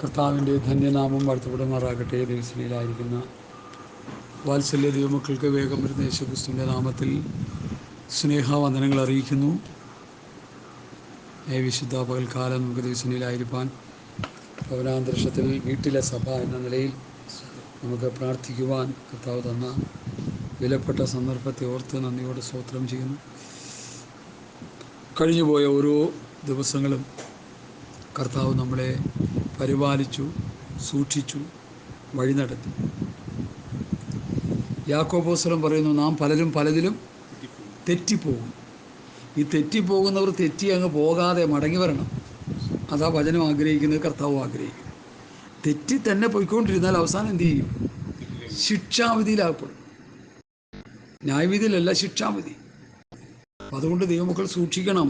കർത്താവിൻ്റെ ധന്യനാമം വാഴ്ത്തപ്പെടുമാറാകട്ടെ. ദൈവസഭയിലായിരിക്കുന്ന വാത്സല്യ ദൈവമക്കൾക്ക് വേഗം വരുന്ന യേശുക്രിസ്തുവിൻ്റെ നാമത്തിൽ സ്നേഹവന്ദനങ്ങൾ അറിയിക്കുന്നു. വിശുദ്ധ പകൽക്കാലം നമുക്ക് ദൈവസഭയിലായിരിക്കാൻ ഭവനാന്തരീക്ഷത്തിൽ വീട്ടിലെ സഭ എന്ന നിലയിൽ നമുക്ക് പ്രാർത്ഥിക്കുവാൻ കർത്താവ് തന്ന വിലപ്പെട്ട സന്ദർഭത്തെ ഓർത്ത് നന്ദിയോടെ സ്തോത്രം ചെയ്യുന്നു. കഴിഞ്ഞുപോയ ഓരോ ദിവസങ്ങളും കർത്താവ് നമ്മളെ പരിപാലിച്ചു, സൂക്ഷിച്ചു, വഴി നടത്തി. യാക്കോബ് അപ്പോസ്തലൻ പറയുന്നു, നാം പലരും പലതിലും തെറ്റിപ്പോകും. ഈ തെറ്റിപ്പോകുന്നവർ തെറ്റി അങ്ങ് പോകാതെ മടങ്ങി വരണം. അതാ വചനം ആഗ്രഹിക്കുന്നത്, കർത്താവ് ആഗ്രഹിക്കും. തെറ്റി തന്നെ പോയിക്കൊണ്ടിരുന്നാൽ അവസാനം എന്തു ചെയ്യും? ശിക്ഷാവിധിയിലാകപ്പെടും. ന്യായവിധിയിലല്ല, ശിക്ഷാവിധി. അതുകൊണ്ട് ദൈവമക്കൾ സൂക്ഷിക്കണം.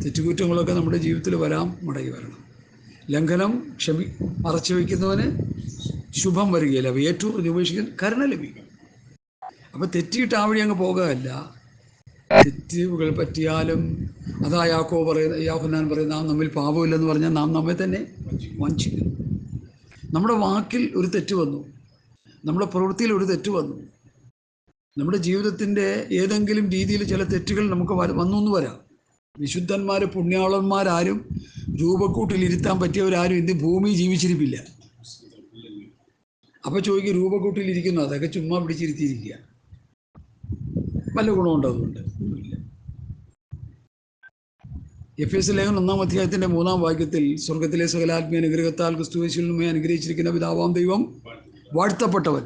തെറ്റുകുറ്റങ്ങളൊക്കെ നമ്മുടെ ജീവിതത്തിൽ വരാം, മടങ്ങി വരണം. ലംഘനം മറച്ചു വയ്ക്കുന്നവന് ശുഭം വരികയില്ല, ഏറ്റവും ഉപേക്ഷിക്കാൻ കരുണ ലഭിക്കും. അപ്പം തെറ്റിയിട്ട് ആ വഴി അങ്ങ് പോകുകയല്ല. തെറ്റുകൾ പറ്റിയാലും അതാ യോഹന്നാൻ പറയുന്നത്, നാം നമ്മിൽ പാപമില്ലെന്ന് പറഞ്ഞാൽ നാം നമ്മെ തന്നെ വഞ്ചിക്കുന്നു. നമ്മുടെ വാക്കിൽ ഒരു തെറ്റ് വന്നു, നമ്മുടെ പ്രവൃത്തിയിൽ ഒരു തെറ്റ് വന്നു, നമ്മുടെ ജീവിതത്തിൻ്റെ ഏതെങ്കിലും രീതിയിൽ ചില തെറ്റുകൾ നമുക്ക് വന്നു എന്ന് വരാം. വിശുദ്ധന്മാർ, പുണ്യാളന്മാരാരും രൂപക്കൂട്ടിൽ ഇരുത്താൻ പറ്റിയവരാരും ഇന്ന് ഭൂമി ജീവിച്ചിരിപ്പില്ല. അപ്പോൾ ചോദിക്കും, രൂപക്കൂട്ടിലിരിക്കുന്നു, അതൊക്കെ ചുമ്മാ പിടിച്ചിരുത്തിയിരിക്കുക, വല്ല ഗുണമുണ്ടോ? അതുകൊണ്ട് ഒന്നുമില്ല. എഫേസ്യ ലേഖനം 1-ാം അധ്യായത്തിൻ്റെ 3-ാം വാക്യത്തിൽ, സ്വർഗത്തിലെ സകലാത്മീയ അനുഗ്രഹത്താൽ ക്രിസ്തുയേശുവിൽ അനുഗ്രഹിച്ചിരിക്കുന്ന പിതാവാം ദൈവം വാഴ്ത്തപ്പെട്ടവൻ.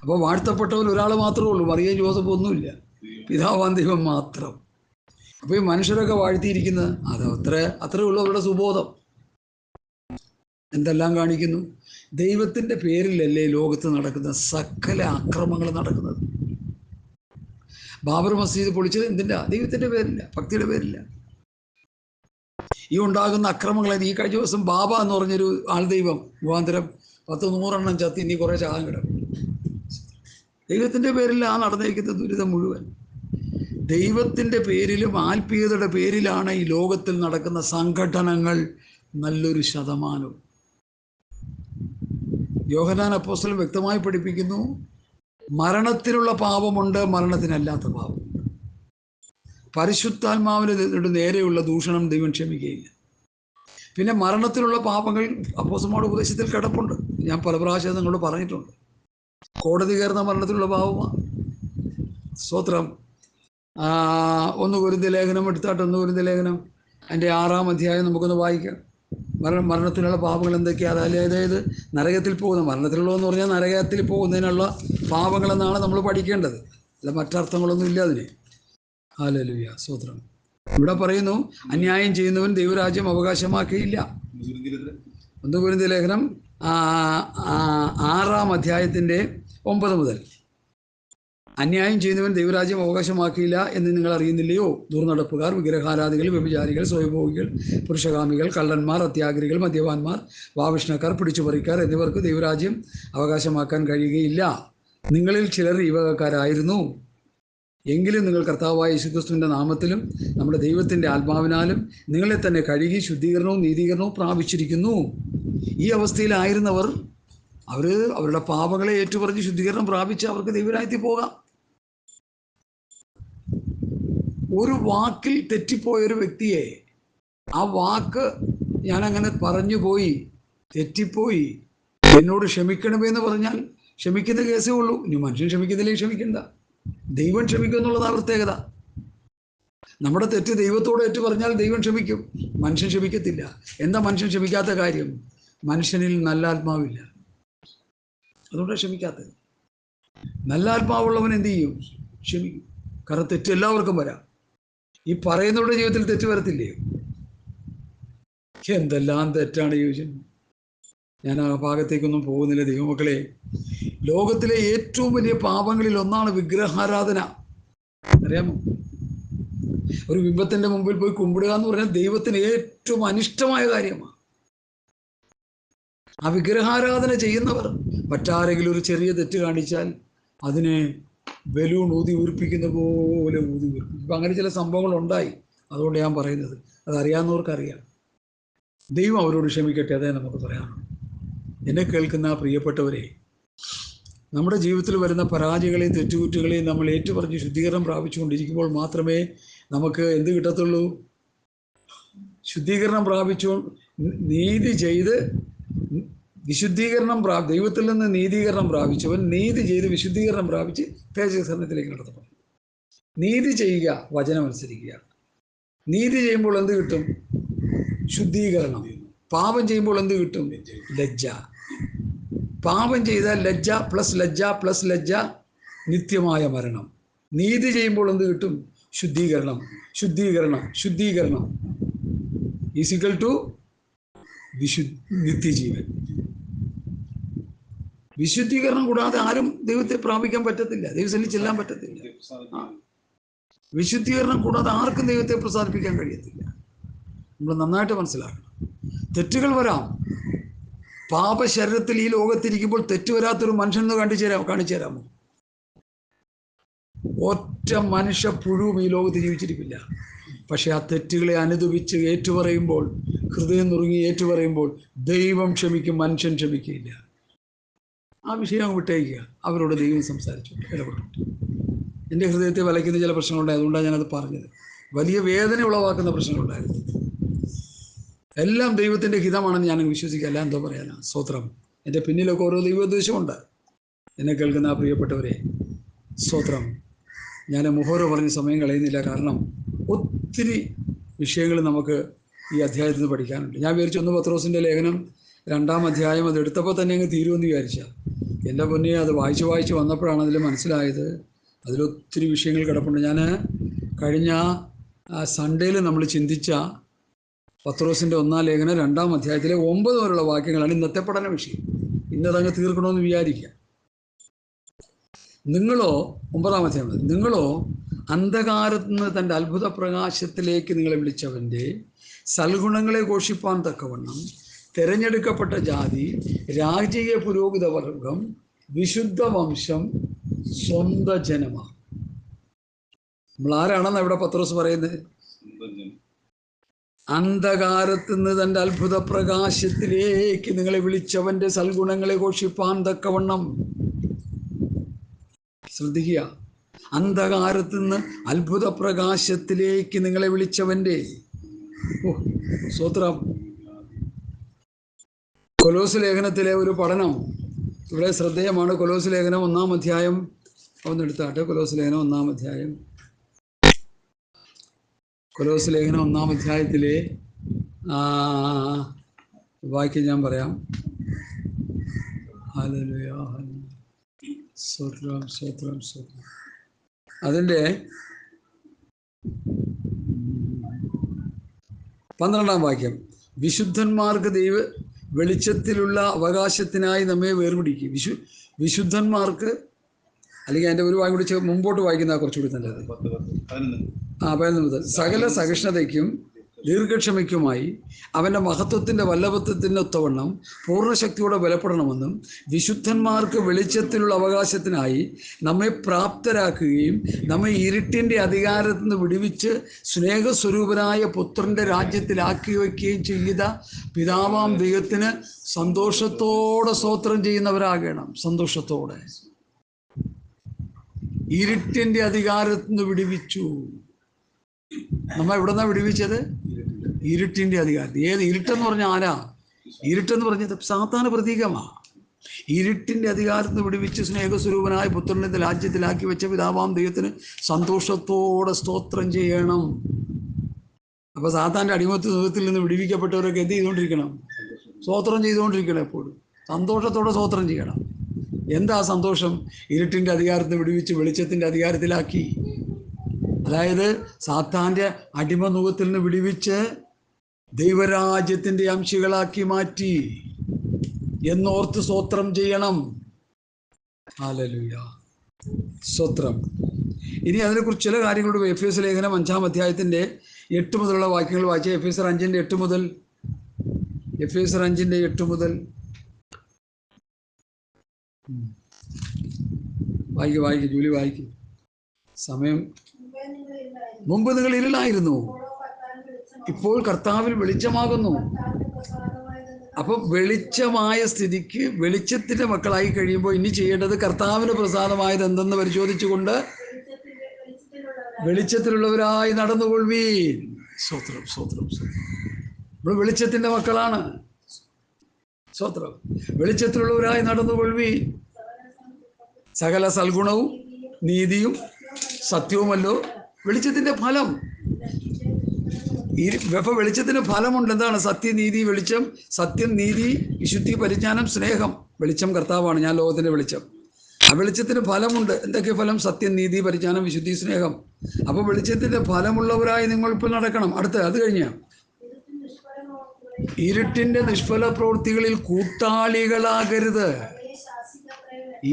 അപ്പോൾ വാഴ്ത്തപ്പെട്ടവൻ ഒരാൾ മാത്രമേ ഉള്ളൂ, മറിയയും ജോസഫ് ഒന്നുമില്ല, പിതാവാം ദൈവം മാത്രം. അപ്പോൾ ഈ മനുഷ്യരൊക്കെ വാഴ്ത്തിയിരിക്കുന്നത് അത് അത്രേ ഉള്ളൂ. അവരുടെ സുബോധം എന്തെല്ലാം കാണിക്കുന്നു? ദൈവത്തിൻ്റെ പേരിലല്ലേ ലോകത്ത് നടക്കുന്ന സകല അക്രമങ്ങൾ നടക്കുന്നത്. ബാബർ മസ്ജിദ് പൊളിച്ചത് എന്തിൻ്റെ? ദൈവത്തിൻ്റെ പേരില്ല, ഭക്തിയുടെ പേരില്ല. ഈ ഉണ്ടാകുന്ന അക്രമങ്ങൾ, ഈ കഴിഞ്ഞ ദിവസം ബാബ എന്ന് പറഞ്ഞൊരു ആൾ ദൈവം മുഖാന്തരം 100 ചത്തി, ഇനി കുറേ ചാകം കിടക്കും. ദൈവത്തിൻ്റെ പേരിൽ ആ നടന്നിരിക്കുന്ന ദുരിതം മുഴുവൻ ദൈവത്തിൻ്റെ പേരിലും ആത്മീയതയുടെ പേരിലാണ് ഈ ലോകത്തിൽ നടക്കുന്ന സംഘടനകൾ നല്ലൊരു ശതമാനവും. യോഹന്നാൻ അപ്പോസ്തലൻ വ്യക്തമായി പഠിപ്പിക്കുന്നു, മരണത്തിനുള്ള പാപമുണ്ട്, മരണത്തിനല്ലാത്ത പാപമുണ്ട്. പരിശുദ്ധാത്മാവിന് നേരെയുള്ള ദൂഷണം ദൈവം ക്ഷമിക്കുകയില്ല. പിന്നെ മരണത്തിലുള്ള പാപങ്ങൾ അപ്പോസ്തലന്മാരുടെ ഉപദേശത്തിൽ കിടപ്പുണ്ട്. ഞാൻ പല പ്രാവശ്യം നിങ്ങളോട് പറഞ്ഞിട്ടുണ്ട്. കോടതി കയറുന്ന മരണത്തിലുള്ള പാപമാണ്. സ്തോത്രം. 1 കൊരിന്ത്യർ ലേഖനം എടുത്താട്ട്, 1 കൊരിന്ത്യർ ലേഖനം അതിൻ്റെ 6-ാം അധ്യായം നമുക്കൊന്ന് വായിക്കാം. മരണത്തിനുള്ള പാപങ്ങൾ എന്തൊക്കെയാണ്? അതായത് നരകത്തിൽ പോകുന്ന, മരണത്തിലുള്ളതെന്ന് പറഞ്ഞാൽ നരകത്തിൽ പോകുന്നതിനുള്ള പാപങ്ങളെന്നാണ് നമ്മൾ പഠിക്കേണ്ടത്, അല്ല മറ്റർത്ഥങ്ങളൊന്നും ഇല്ല അതിന്. ഹല്ലേലൂയ, സ്തോത്രം. ഇവിടെ പറയുന്നു, അന്യായം ചെയ്യുന്നവൻ ദൈവരാജ്യം അവകാശമാക്കിയില്ല. 1 കൊരിന്ത്യർ ലേഖനം 6-ാം അധ്യായത്തിൻ്റെ 9 മുതൽ, അന്യായം ചെയ്യുന്നവൻ ദൈവരാജ്യം അവകാശമാക്കിയില്ല എന്ന് നിങ്ങൾ അറിയുന്നില്ലയോ? ദുർനടപ്പുകാർ, വിഗ്രഹാരാധികൾ, വ്യഭിചാരികൾ, സ്വയംഭോഗികൾ, പുരുഷകാമികൾ, കള്ളന്മാർ, അത്യാഗ്രഹികൾ, മദ്യപാന്മാർ, വാവിഷ്ണക്കാർ, പിടിച്ചുപറിക്കാർ എന്നിവർക്ക് ദൈവരാജ്യം അവകാശമാക്കാൻ കഴിയുകയില്ല. നിങ്ങളിൽ ചിലർ ഈ വകക്കാരായിരുന്നു. എങ്കിലും നിങ്ങൾ കർത്താവായ യേശുക്രിസ്തുവിൻ്റെ നാമത്തിലും നമ്മുടെ ദൈവത്തിൻ്റെ ആത്മാവിനാലും നിങ്ങളെ തന്നെ കഴുകി ശുദ്ധീകരണവും നീതീകരണവും പ്രാപിച്ചിരിക്കുന്നു. ഈ അവസ്ഥയിലായിരുന്നവർ അവരുടെ പാപങ്ങളെ ഏറ്റുപറഞ്ഞ് ശുദ്ധീകരണം പ്രാപിച്ച് അവർക്ക് ദൈവരാജ്യത്തിൽ പോകാം. ഒരു വാക്കിൽ തെറ്റിപ്പോയൊരു വ്യക്തിയെ, ആ വാക്ക് ഞാനങ്ങനെ പറഞ്ഞു പോയി, തെറ്റിപ്പോയി, എന്നോട് ക്ഷമിക്കണമേ എന്ന് പറഞ്ഞാൽ ക്ഷമിക്കുന്ന കേസേ ഉള്ളൂ. ഇനി മനുഷ്യൻ ക്ഷമിക്കുന്നില്ലെങ്കിൽ ക്ഷമിക്കണ്ട, ദൈവം ക്ഷമിക്കും എന്നുള്ളതാണ് പ്രത്യേകത. നമ്മുടെ തെറ്റ് ദൈവത്തോട് ഏറ്റു പറഞ്ഞാൽ ദൈവം ക്ഷമിക്കും, മനുഷ്യൻ ക്ഷമിക്കത്തില്ല. എന്താ മനുഷ്യൻ ക്ഷമിക്കാത്ത കാര്യം? മനുഷ്യനിൽ നല്ല ആത്മാവില്ല, അതുകൊണ്ടാണ് ക്ഷമിക്കാത്തത്. നല്ല ആത്മാവുള്ളവൻ എന്ത് ചെയ്യും? ക്ഷമിക്കും. കാരണം തെറ്റ് എല്ലാവർക്കും വരാം. ഈ പറയുന്നവരുടെ ജീവിതത്തിൽ തെറ്റ് വരത്തില്ലേ? എന്തെല്ലാം തെറ്റാണ് ചോദിച്ചത്. ഞാൻ ആ ഭാഗത്തേക്കൊന്നും പോകുന്നില്ല. ദൈവമക്കളെ, ലോകത്തിലെ ഏറ്റവും വലിയ പാപങ്ങളിൽ ഒന്നാണ് വിഗ്രഹാരാധന. അറിയാമോ? ഒരു ബിംബത്തിൻ്റെ മുമ്പിൽ പോയി കുമ്പിടുക എന്ന് പറഞ്ഞാൽ ദൈവത്തിന് ഏറ്റവും അനിഷ്ടമായ കാര്യമാണ്. ആ വിഗ്രഹാരാധന ചെയ്യുന്നവർ മറ്റാരെങ്കിലും ഒരു ചെറിയ തെറ്റ് കാണിച്ചാൽ അതിനെ ബലൂൺ ഊതി ഉയർപ്പിക്കുന്ന പോലെ ഊതി ഉയർപ്പിക്കും. ഇപ്പം അങ്ങനെ ചില സംഭവങ്ങൾ ഉണ്ടായി, അതുകൊണ്ട് ഞാൻ പറയുന്നത്. അതറിയാവുന്നവർക്കറിയാം. ദൈവം അവരോട് ക്ഷമിക്കട്ടെ, അതേ നമുക്ക് പറയാനുള്ളൂ. എന്നെ കേൾക്കുന്ന പ്രിയപ്പെട്ടവരെ, നമ്മുടെ ജീവിതത്തിൽ വരുന്ന പരാജയങ്ങളെയും തെറ്റുകുറ്റങ്ങളെയും നമ്മൾ ഏറ്റുപറഞ്ഞ് ശുദ്ധീകരണം പ്രാപിച്ചുകൊണ്ടിരിക്കുമ്പോൾ മാത്രമേ നമുക്ക് എന്ത് കിട്ടത്തുള്ളൂ? ശുദ്ധീകരണം പ്രാപിച്ചു, നീതി ചെയ്ത് വിശുദ്ധീകരണം ദൈവത്തിൽ നിന്ന് നീതീകരണം പ്രാപിച്ചവൻ നീതി ചെയ്ത് വിശുദ്ധീകരണം പ്രാപിച്ച് തേജസ്കരണത്തിലേക്ക് നടത്തണം. നീതി ചെയ്യുക, വചനം അനുസരിക്കുക. നീതി ചെയ്യുമ്പോൾ എന്ത് കിട്ടും? ശുദ്ധീകരണം. പാപം ചെയ്യുമ്പോൾ എന്ത് കിട്ടും? ലജ്ജ. പാപം ചെയ്താൽ ലജ്ജ പ്ലസ് ലജ്ജ പ്ലസ് ലജ്ജ, നിത്യമായ മരണം. നീതി ചെയ്യുമ്പോൾ എന്ത് കിട്ടും? ശുദ്ധീകരണം. ശുദ്ധീകരണം ശുദ്ധീകരണം ഈസിക്കൽ ടു നിത്യജീവൻ. വിശുദ്ധീകരണം കൂടാതെ ആരും ദൈവത്തെ പ്രാപിക്കാൻ പറ്റത്തില്ല, ദൈവസന്നിധിയിൽ ചെല്ലാൻ പറ്റത്തില്ല. വിശുദ്ധീകരണം കൂടാതെ ആർക്കും ദൈവത്തെ പ്രസാദിപ്പിക്കാൻ കഴിയത്തില്ല. നമ്മൾ നന്നായിട്ട് മനസ്സിലാക്കണം. തെറ്റുകൾ വരാം. പാപശരീരത്തിൽ ഈ ലോകത്തിരിക്കുമ്പോൾ തെറ്റ് വരാത്തൊരു മനുഷ്യനെന്ന് കാണിച്ചു തരാമോ? ഒറ്റ മനുഷ്യ പുഴുവും ഈ ലോകത്ത് ജീവിച്ചിരിക്കില്ല. പക്ഷെ ആ തെറ്റുകളെ അനുദപിച്ച് ഏറ്റുപറയുമ്പോൾ, ഹൃദയം നുറുങ്ങി ഏറ്റുപറയുമ്പോൾ ദൈവം ക്ഷമിക്കും, മനുഷ്യൻ ക്ഷമിക്കുകയില്ല. ആ വിഷയം വിട്ടേക്കുക. അവരോട് ദൈവം സംസാരിച്ചു, ഇടപെട്ടു. എൻ്റെ ഹൃദയത്തെ വലയ്ക്കുന്ന ചില പ്രശ്നങ്ങളുണ്ടായി, അതുകൊണ്ടാണ് ഞാനത് പറഞ്ഞത്. വലിയ വേദന ഉളവാക്കുന്ന പ്രശ്നങ്ങളുണ്ടായിരുന്നു. എല്ലാം ദൈവത്തിൻ്റെ ഹിതമാണെന്ന് ഞാൻ വിശ്വസിക്കുക. എല്ലാം എന്തോ പറയാനാ, സ്തോത്രം. എൻ്റെ പിന്നിലൊക്കെ ഓരോ ദൈവോദ്ദേശമുണ്ട്. എന്നെ കേൾക്കുന്ന ആ പ്രിയപ്പെട്ടവരെ, സ്തോത്രം. ഞാൻ മുഹോരോ പറഞ്ഞ സമയം കളയുന്നില്ല, കാരണം ഒത്തിരി വിഷയങ്ങൾ നമുക്ക് ഈ അധ്യായത്തിൽ നിന്ന് പഠിക്കാനുണ്ട്. ഞാൻ വിചാരിച്ചു 1 പത്രോസിൻ്റെ ലേഖനം 2-ാം അധ്യായം അത് എടുത്തപ്പോൾ തന്നെ അങ്ങ് തീരുമെന്ന് വിചാരിച്ച. എൻ്റെ പൊന്നെ, അത് വായിച്ച് വന്നപ്പോഴാണ് അതിൽ മനസ്സിലായത് അതിലൊത്തിരി വിഷയങ്ങൾ കിടപ്പുണ്ട്. ഞാൻ കഴിഞ്ഞ സൺഡേയിൽ നമ്മൾ ചിന്തിച്ച പത്രോസിൻ്റെ 1-ാം ലേഖനം 2-ാം അധ്യായത്തിലെ 9 വരെയുള്ള വാക്യങ്ങളാണ് ഇന്നത്തെ പഠന വിഷയം. ഇന്നതങ്ങ് തീർക്കണമെന്ന് വിചാരിക്കുക. നിങ്ങളോ, 9-ാം അധ്യായം, നിങ്ങളോ അന്ധകാരത്തിൽ നിന്ന് തൻ്റെ അത്ഭുത പ്രകാശത്തിലേക്ക് നിങ്ങളെ വിളിച്ചവൻ്റെ സൽഗുണങ്ങളെ ഘോഷിപ്പാൻ തക്കവണ്ണം തിരഞ്ഞെടുക്കപ്പെട്ട ജാതി, രാജകീയ പുരോഹിത വർഗം, വിശുദ്ധ വംശം, സ്വന്തം ജനമാണ്. നമ്മൾ ആരാണെന്ന് ഇവിടെ പത്രോസ് പറയുന്നത്? അന്ധകാരത്തിൽ നിന്ന് തൻ്റെ അത്ഭുത പ്രകാശത്തിലേക്ക് നിങ്ങളെ വിളിച്ചവൻ്റെ സൽഗുണങ്ങളെ ഘോഷിപ്പാൻ തക്കവണ്ണം. ശ്രദ്ധിക്കുക, അന്ധകാരത്തിൽ നിന്ന് അത്ഭുത പ്രകാശത്തിലേക്ക് നിങ്ങളെ വിളിച്ചവൻ്റെ. സ്തോത്രം. കൊലോസ് ലേഖനത്തിലെ ഒരു പഠനം ഇവിടെ ശ്രദ്ധേയമാണ്. കൊലോസ് ലേഖനം 1-ാം അധ്യായം ഒന്നെടുത്താട്ടെ. കൊലോസ് ലേഖനം 1-ാം അധ്യായം. കൊലോസ് ലേഖനം 1-ാം അധ്യായത്തിലെ വാക്യം ഞാൻ പറയാം. ഹല്ലേലൂയ, സ്തോത്രം, സ്തോത്രം, സ്തോത്രം. അതിൻ്റെ 12-ാം വാക്യം. വിശുദ്ധന്മാർക്ക് ദൈവ വെളിച്ചത്തിലുള്ള അവകാശത്തിനായി നമ്മെ വേർപിടിക്കും. വിശുദ്ധന്മാർക്ക്, അല്ലെങ്കിൽ അതിൻ്റെ ഒരു വാക്യം കൂടി മുമ്പോട്ട് വായിക്കുന്ന കുറച്ചുകൂടി നല്ലത്. 11 മുതൽ. സകല സഹിഷ്ണുതയ്ക്കും ദീർഘക്ഷമയ്ക്കുമായി അവൻ്റെ മഹത്വത്തിൻ്റെ വല്ലഭത്വത്തിൻ്റെ ഒത്തവണ്ണം പൂർണ്ണശക്തിയോടെ ബലപ്പെടണമെന്നും വിശുദ്ധന്മാർക്ക് വെളിച്ചത്തിലുള്ള അവകാശത്തിനായി നമ്മെ പ്രാപ്തരാക്കുകയും നമ്മെ ഇരുട്ടിൻ്റെ അധികാരത്തിൽ നിന്ന് വിടുവിച്ച് സ്നേഹസ്വരൂപനായ പുത്രൻ്റെ രാജ്യത്തിലാക്കി വയ്ക്കുകയും ചെയ്ത പിതാവാം ദൈവത്തിന് സന്തോഷത്തോടെ സ്തോത്രം ചെയ്യുന്നവരാകണം. സന്തോഷത്തോടെ. ഇരുട്ടിൻ്റെ അധികാരത്തിൽ നിന്ന് വിടുവിച്ചു. നമ്മൾ എവിടെ നിന്നാണ് വിടുവിച്ചത്? ഇരുട്ടിൻ്റെ അധികാരം. ഏത് ഇരുട്ടെന്ന് പറഞ്ഞാൽ ആരാ? ഇരുട്ടെന്ന് പറഞ്ഞത് സാത്താന പ്രതീകമാണ്. ഇരുട്ടിൻ്റെ അധികാരത്തിൽ നിന്ന് വിടുവിച്ച് സ്നേഹസ്വരൂപനായ പുത്രനെ രാജ്യത്തിലാക്കി വെച്ച പിതാവാം ദൈവത്തിന് സന്തോഷത്തോടെ സ്തോത്രം ചെയ്യണം. അപ്പോൾ സാത്താൻ്റെ അടിമത്തത്തിൽ നിന്ന് വിടുവിക്കപ്പെട്ടവരൊക്കെ എന്ത് ചെയ്തുകൊണ്ടിരിക്കണം? സ്തോത്രം ചെയ്തുകൊണ്ടിരിക്കണം. എപ്പോഴും സന്തോഷത്തോടെ സ്തോത്രം ചെയ്യണം. എന്താ സന്തോഷം? ഇരുട്ടിൻ്റെ അധികാരത്തിൽ വിടുവിച്ച് വെളിച്ചത്തിൻ്റെ അധികാരത്തിലാക്കി. അതായത് സാത്താൻ്റെ അടിമനുഖത്തിൽ നിന്ന് വിടുവിച്ച് ദൈവരാജ്യത്തിൻ്റെ അംശികളാക്കി മാറ്റി എന്നോർത്ത് സ്തോത്രം ചെയ്യണം. ഹല്ലേലൂയ, സ്തോത്രം. ഇനി അതിനെക്കുറിച്ച് ചില കാര്യങ്ങളോട് എഫേസ്യ ലേഖനം 5-ാം അധ്യായത്തിൻ്റെ 8 മുതലുള്ള വാക്യങ്ങൾ വായിച്ച. എഫേസ്യർ 5-ന്റെ 8 മുതൽ. എഫേസ്യർ 5-ന്റെ 8 മുതൽ വായിക്കും. ജൂലി വായിക്കും. സമയം. മുമ്പ് നിങ്ങൾ ഇരുളായിരുന്നു, ഇപ്പോൾ കർത്താവിൽ വെളിച്ചമാകുന്നു. അപ്പം വെളിച്ചമായ സ്ഥിതിക്ക് വെളിച്ചത്തിൻ്റെ മക്കളായി കഴിയുമ്പോൾ ഇനി ചെയ്യേണ്ടത് കർത്താവിന് പ്രസാദമായത് എന്തെന്ന് പരിശോധിച്ചുകൊണ്ട് വെളിച്ചത്തിലുള്ളവരായി നടന്നുകൊള്ളുവീൻ. സ്തോത്രം, സ്തോത്രം, സ്തോത്രം. നമ്മൾ വെളിച്ചത്തിൻ്റെ മക്കളാണ്. സ്തോത്രം. വെളിച്ചത്തിലുള്ളവരായി നടന്നുകൊള്ളുവീൻ. സകല സൽഗുണവും നീതിയും സത്യവുമല്ലോ വെളിച്ചത്തിൻ്റെ ഫലം. അപ്പോൾ വെളിച്ചത്തിന് ഫലമുണ്ട്. എന്താണ്? സത്യം, നീതി, വെളിച്ചം. സത്യം, നീതി, വിശുദ്ധി, പരിജ്ഞാനം, സ്നേഹം. വെളിച്ചം കർത്താവാണ്. ഞാൻ ലോകത്തിൻ്റെ വെളിച്ചം. ആ വെളിച്ചത്തിന് ഫലമുണ്ട്. എന്തൊക്കെ ഫലം? സത്യം, നീതി, പരിജ്ഞാനം, വിശുദ്ധി, സ്നേഹം. അപ്പോൾ വെളിച്ചത്തിൻ്റെ ഫലമുള്ളവരായി നിങ്ങൾ ഇപ്പോൾ നടക്കണം. അത് കഴിഞ്ഞ ഇരുട്ടിൻ്റെ നിഷ്ഫല പ്രവൃത്തികളിൽ കൂട്ടാളികളാകരുത്.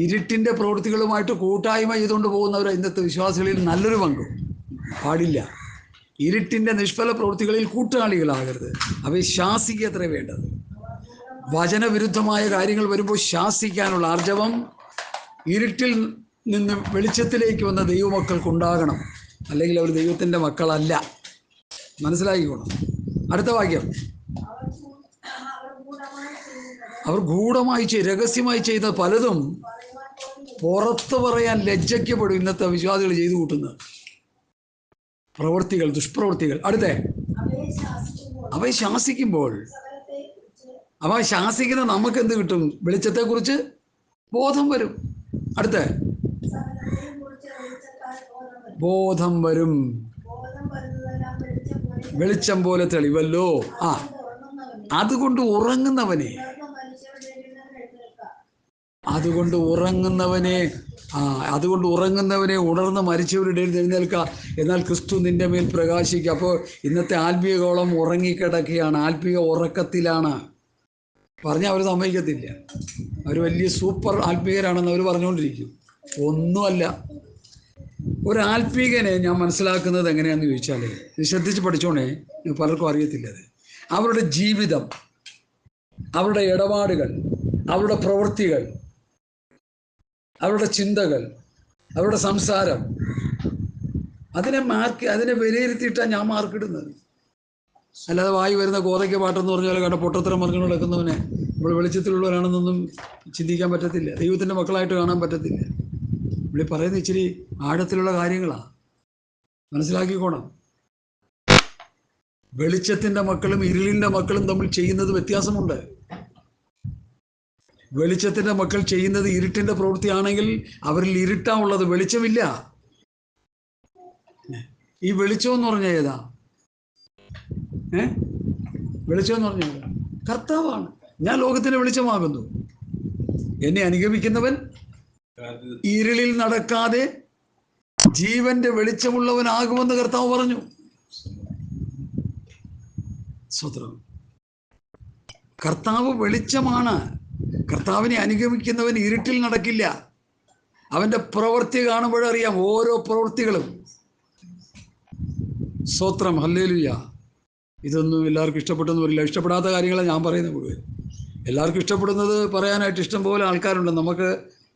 ഇരുട്ടിൻ്റെ പ്രവൃത്തികളുമായിട്ട് കൂട്ടായ്മ ചെയ്തുകൊണ്ട് പോകുന്നവർ ഇന്നത്തെ വിശ്വാസികളിൽ നല്ലൊരു പങ്കും പാടില്ല. ഇരുട്ടിൻ്റെ നിഷ്ഫല പ്രവൃത്തികളിൽ കൂട്ടാളികളാകരുത്. അവയെ ശാസിക്കത്രേ വേണ്ടത്. വചനവിരുദ്ധമായ കാര്യങ്ങൾ വരുമ്പോൾ ശാസിക്കാനുള്ള ആർജവം ഇരുട്ടിൽ നിന്ന് വെളിച്ചത്തിലേക്ക് വന്ന ദൈവമക്കൾക്കുണ്ടാകണം. അല്ലെങ്കിൽ അവർ ദൈവത്തിൻ്റെ മക്കളല്ല. മനസ്സിലാക്കിക്കോണം. അടുത്ത വാക്യം. അവർ ഗൂഢമായി രഹസ്യമായി ചെയ്ത പലതും പുറത്ത് പറയാൻ ലജ്ജയ്ക്കപ്പെടും. ഇന്നത്തെ വിശ്വാസികൾ ചെയ്തു കൂട്ടുന്നത് പ്രവൃത്തികൾ, ദുഷ്പ്രവൃത്തികൾ. അവയെ ശാസിക്കുമ്പോൾ അവ ശാസിക്കുന്ന നമുക്ക് എന്ത് കിട്ടും? വെളിച്ചത്തെക്കുറിച്ച് ബോധം വരും. ബോധം വരും. വെളിച്ചം പോലെ തെളിവല്ലോ. അതുകൊണ്ട് ഉറങ്ങുന്നവനെ ഉണർന്ന് മരിച്ചവരുടെ എഴുന്നേൽക്കുക, എന്നാൽ ക്രിസ്തു നിന്റെ മേൽ പ്രകാശിക്കുക. അപ്പോൾ ഇന്നത്തെ ആത്മീയഗോളം ഉറങ്ങിക്കിടക്കുകയാണ്, ആത്മീയ ഉറക്കത്തിലാണ്. പറഞ്ഞാൽ അവർ സമ്മതിക്കത്തില്ല. അവർ വലിയ സൂപ്പർ ആത്മീയരാണെന്ന് അവർ പറഞ്ഞുകൊണ്ടിരിക്കും. ഒന്നുമല്ല. ഒരാത്മീകനെ ഞാൻ മനസ്സിലാക്കുന്നത് എങ്ങനെയാണെന്ന് ചോദിച്ചാൽ, ശ്രദ്ധിച്ച് പഠിച്ചോണേ, പലർക്കും അറിയത്തില്ലത്. അവരുടെ ജീവിതം, അവരുടെ ഇടപാടുകൾ, അവരുടെ പ്രവൃത്തികൾ, അവരുടെ ചിന്തകൾ, അവരുടെ സംസാരം, അതിനെ വിലയിരുത്തിയിട്ടാണ് ഞാൻ മാർക്കിടുന്നത്. അല്ലാതെ വായി വരുന്ന കോതയ്ക്ക് പാട്ടെന്ന് പറഞ്ഞാൽ കണ്ട പൊട്ടത്തരം പറഞ്ഞു നടക്കുന്നവനെ നമ്മൾ വെളിച്ചത്തിലുള്ളവരാണെന്നൊന്നും ചിന്തിക്കാൻ പറ്റത്തില്ല. ദൈവത്തിൻ്റെ മക്കളായിട്ട് കാണാൻ പറ്റത്തില്ല. ഇവിടെ പറയുന്ന ഇച്ചിരി ആഴത്തിലുള്ള കാര്യങ്ങളാണ്. മനസ്സിലാക്കിക്കോണം. വെളിച്ചത്തിൻ്റെ മക്കളും ഇരുളിൻ്റെ മക്കളും തമ്മിൽ ചെയ്യുന്നത് വ്യത്യാസമുണ്ട്. വെളിച്ചത്തിൻ്റെ മക്കൾ ചെയ്യുന്നത് ഇരുട്ടിൻ്റെ പ്രവൃത്തിയാണെങ്കിൽ അവരിൽ ഇരുട്ടാണുള്ളത്, വെളിച്ചമില്ല. ഈ വെളിച്ചം എന്ന് പറഞ്ഞാൽ ഏതാ? വെളിച്ചം എന്ന് പറഞ്ഞാൽ ഏതാ? കർത്താവാണ്. ഞാൻ ലോകത്തിന് വെളിച്ചമാകുന്നു. എന്നെ അനുഗമിക്കുന്നവൻ ഇരുളിൽ നടക്കാതെ ജീവന്റെ വെളിച്ചമുള്ളവനാകുമെന്ന് കർത്താവ് പറഞ്ഞു. സ്വത്രം. കർത്താവ് വെളിച്ചമാണ്. കർത്താവിനെ അനുഗമിക്കുന്നവൻ ഇരുട്ടിൽ നടക്കില്ല. അവൻ്റെ പ്രവൃത്തി കാണുമ്പോഴറിയാം, ഓരോ പ്രവൃത്തികളും. സ്വത്രം. ഹല്ലേലൂയ. ഇതൊന്നും എല്ലാവർക്കും ഇഷ്ടപ്പെട്ടെന്ന് വരില്ല. ഇഷ്ടപ്പെടാത്ത കാര്യങ്ങളാണ് ഞാൻ പറയുന്നത് മുഴുവൻ. എല്ലാവർക്കും ഇഷ്ടപ്പെടുന്നത് പറയാനായിട്ട് ഇഷ്ടം പോലെ ആൾക്കാരുണ്ട്. നമുക്ക്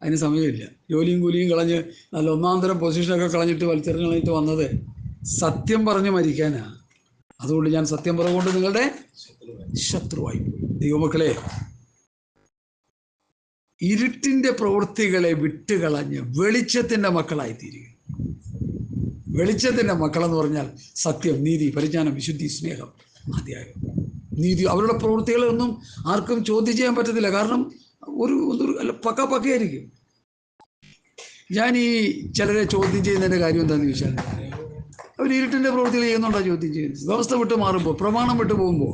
അതിന് സമയമില്ല. ജോലിയും കൂലിയും കളഞ്ഞ് നല്ല ഒന്നാം തരം പൊസിഷനൊക്കെ കളഞ്ഞിട്ട് വലിച്ചെറിഞ്ഞ് കളഞ്ഞിട്ട് വന്നത് സത്യം പറഞ്ഞ് മരിക്കാനാണ്. അതുകൊണ്ട് ഞാൻ സത്യം പറഞ്ഞുകൊണ്ട് നിങ്ങളുടെ ശത്രുവായി പോയി. ദൈവമക്കളെ, ഇരുട്ടിൻ്റെ പ്രവൃത്തികളെ വിട്ടുകളഞ്ഞ് വെളിച്ചത്തിൻ്റെ മക്കളായിത്തീരുക. വെളിച്ചത്തിൻ്റെ മക്കളെന്ന് പറഞ്ഞാൽ സത്യം, നീതി, പരിജ്ഞാനം, വിശുദ്ധി, സ്നേഹം, ആദ്യമായി നീതി. അവരുടെ പ്രവൃത്തികളൊന്നും ആർക്കും ചോദ്യം ചെയ്യാൻ പറ്റത്തില്ല. കാരണം ഒരു പക്കയായിരിക്കും. ഞാൻ ഈ ചിലരെ ചോദ്യം ചെയ്യുന്നതിൻ്റെ കാര്യം എന്താണെന്ന് ചോദിച്ചാൽ, അവർ ഇരുട്ടിൻ്റെ പ്രവൃത്തികൾ ചെയ്യുന്നുണ്ടോ ചോദ്യം ചെയ്യുന്നത്. വ്യവസ്ഥ വിട്ട് മാറുമ്പോൾ, പ്രമാണം വിട്ട് പോകുമ്പോൾ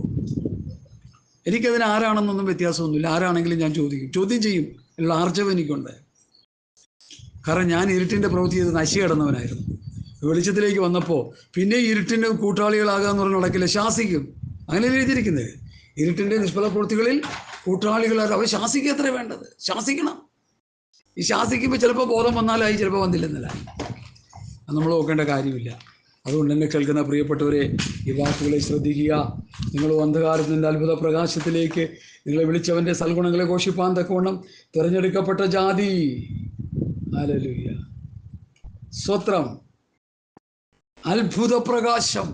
എനിക്കതിന് ആരാണെന്നൊന്നും വ്യത്യാസമൊന്നുമില്ല. ആരാണെങ്കിലും ഞാൻ ചോദ്യം ചെയ്യും. ഉള്ള ആർജവം എനിക്കുണ്ട്. കാരണം ഞാൻ ഇരുട്ടിൻ്റെ പ്രവൃത്തി ചെയ്ത് നശി കിടന്നവനായിരുന്നു. വെളിച്ചത്തിലേക്ക് വന്നപ്പോൾ പിന്നെ ഇരുട്ടിൻ്റെ കൂട്ടാളികളാകാന്ന് പറഞ്ഞ് നടക്കില്ല, ശാസിക്കും. അങ്ങനെ എഴുതിയിരിക്കുന്നത്. ഇരുട്ടിൻ്റെ നിഷ്ഫല പ്രവൃത്തികളിൽ കൂട്ടാളികളാണ്. അവർ ശാസിക്കുക എത്ര വേണ്ടത്? ശാസിക്കണം. ഈ ശാസിക്കുമ്പോൾ ചിലപ്പോൾ ബോധം വന്നാലായി, ചിലപ്പോൾ വന്നില്ലെന്നല്ലായി. അത് നമ്മൾ നോക്കേണ്ട കാര്യമില്ല. അതുകൊണ്ട് എന്നെ കേൾക്കുന്ന പ്രിയപ്പെട്ടവരെ, ഈ വാക്കുകളെ ശ്രദ്ധിക്കുക. നിങ്ങൾ അന്ധകാരത്തിൻ്റെ അത്ഭുത പ്രകാശത്തിലേക്ക് നിങ്ങളെ വിളിച്ചവൻ്റെ സൽഗുണങ്ങളെ ഘോഷിപ്പാൻ തക്കവണ്ണം തിരഞ്ഞെടുക്കപ്പെട്ട ജാതി. ഹല്ലേലൂയ. സ്വത്രം. അത്ഭുത പ്രകാശം.